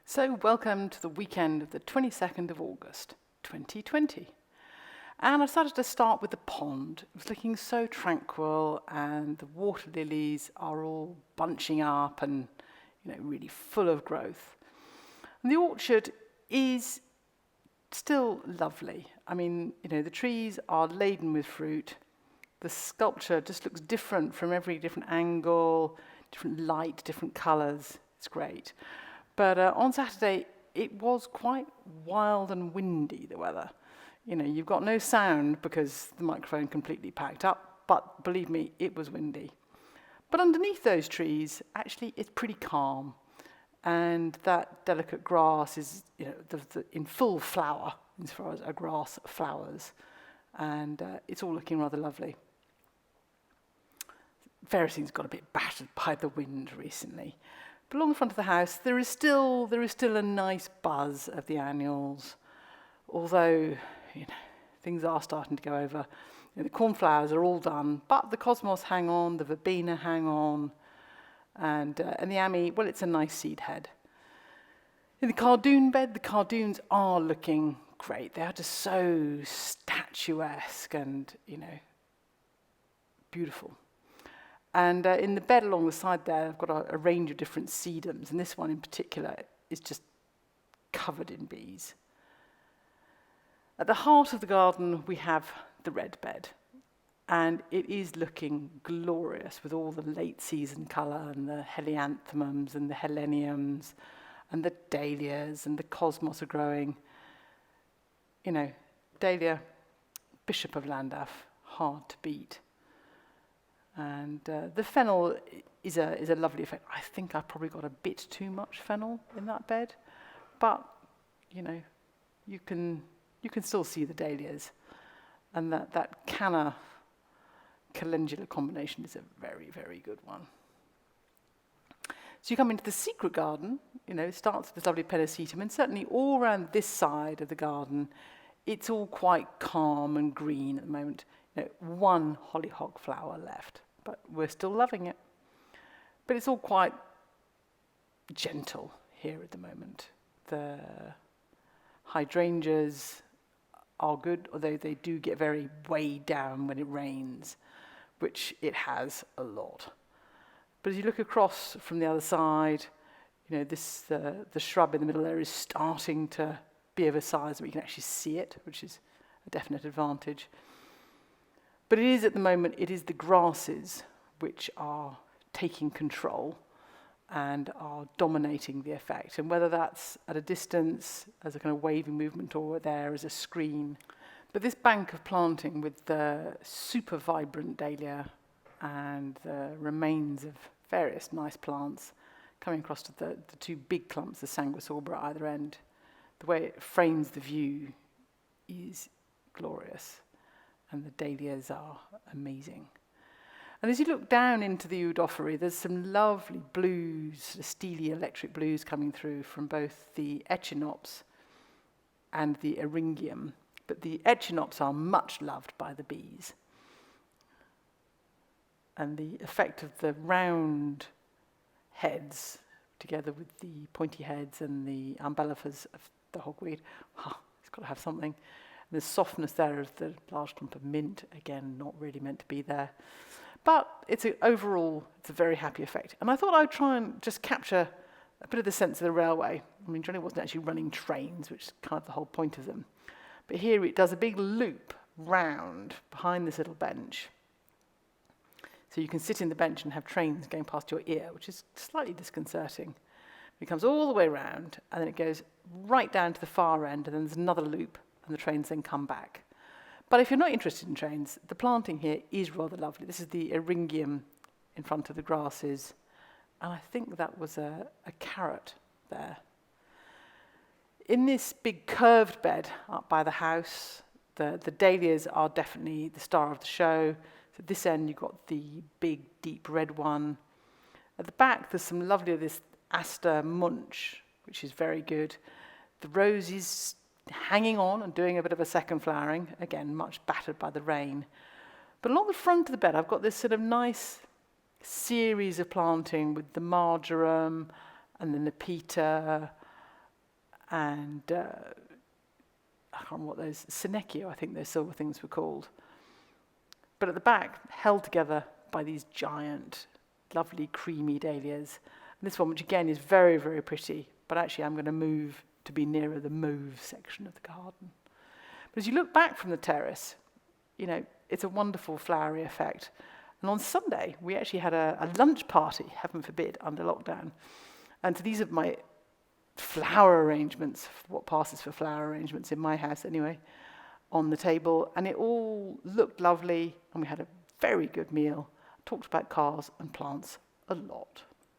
So welcome to the weekend of the 22nd of August, 2020. And I started to start with the pond. It was looking so tranquil and the water lilies are all bunching up and, really full of growth. And the orchard is still lovely. The trees are laden with fruit. The sculpture just looks different from every different angle, different light, different colours. It's great. But on Saturday, it was quite wild and windy, the weather. You've got no sound because the microphone completely packed up, but believe me, it was windy. But underneath those trees, actually, it's pretty calm. And that delicate grass is, in full flower, as far as a grass flowers. And it's all looking rather lovely. Everything's got a bit battered by the wind recently. But along the front of the house, there is still a nice buzz of the annuals, although things are starting to go over. The cornflowers are all done, but the cosmos hang on, the verbena hang on, and the ammi, well, it's a nice seed head. In the cardoon bed, the cardoons are looking great. They are just so statuesque and beautiful. And in the bed along the side there, I've got a range of different sedums, and this one in particular is just covered in bees. At the heart of the garden, we have the red bed, and it is looking glorious with all the late season colour and the helianthemums and the heleniums and the dahlias and the cosmos are growing. Dahlia, Bishop of Llandaff, hard to beat. And the fennel is a lovely effect. I think I probably got a bit too much fennel in that bed, but you can still see the dahlias, and that canna calendula combination is a very, very good one. So you come into the secret garden. It starts with this lovely pennisetum, and certainly all around this side of the garden, it's all quite calm and green at the moment. One hollyhock flower left, but we're still loving it. But it's all quite gentle here at the moment. The hydrangeas are good, although they do get very weighed down when it rains, which it has a lot. But as you look across from the other side, the shrub in the middle there is starting to be of a size that we can actually see it, which is a definite advantage. But it is the grasses which are taking control and are dominating the effect. And whether that's at a distance, as a kind of waving movement, or there as a screen. But this bank of planting with the super vibrant dahlia and the remains of various nice plants coming across to the two big clumps, the sanguisaura at either end, the way it frames the view is glorious. And the dahlias are amazing. And as you look down into the Eudophyry, there's some lovely blues, steely electric blues coming through from both the Echinops and the Eryngium. But the Echinops are much loved by the bees. And the effect of the round heads, together with the pointy heads and the umbellifers of the hogweed, it's got to have something. And the softness there of the large clump of mint, again, not really meant to be there. But overall, it's a very happy effect. And I thought I'd try and just capture a bit of the sense of the railway. Johnny wasn't actually running trains, which is kind of the whole point of them. But here it does a big loop round behind this little bench. So you can sit in the bench and have trains going past your ear, which is slightly disconcerting. It comes all the way round, and then it goes right down to the far end, and then there's another loop, and the trains then come back. But if you're not interested in trains, the planting here is rather lovely. This is the Eryngium in front of the grasses, and I think that was a carrot there. In this big curved bed up by the house, the dahlias are definitely the star of the show. So at this end, you've got the big, deep red one. At the back, there's some lovely of this Aster Munch, which is very good. The rose is hanging on and doing a bit of a second flowering, again, much battered by the rain. But along the front of the bed, I've got this sort of nice series of planting with the marjoram and the nepeta and I can't remember what those, Senecio, I think those silver things were called. But at the back, held together by these giant, lovely, creamy dahlias. And this one, which again is very, very pretty, but actually I'm going to move to be nearer the mauve section of the garden. But as you look back from the terrace, you know, it's a wonderful flowery effect. And on Sunday, we actually had a lunch party, heaven forbid, under lockdown. And so these are my flower arrangements, what passes for flower arrangements in my house anyway, on the table. And it all looked lovely, and we had a very good meal. Talked about cars and plants a lot.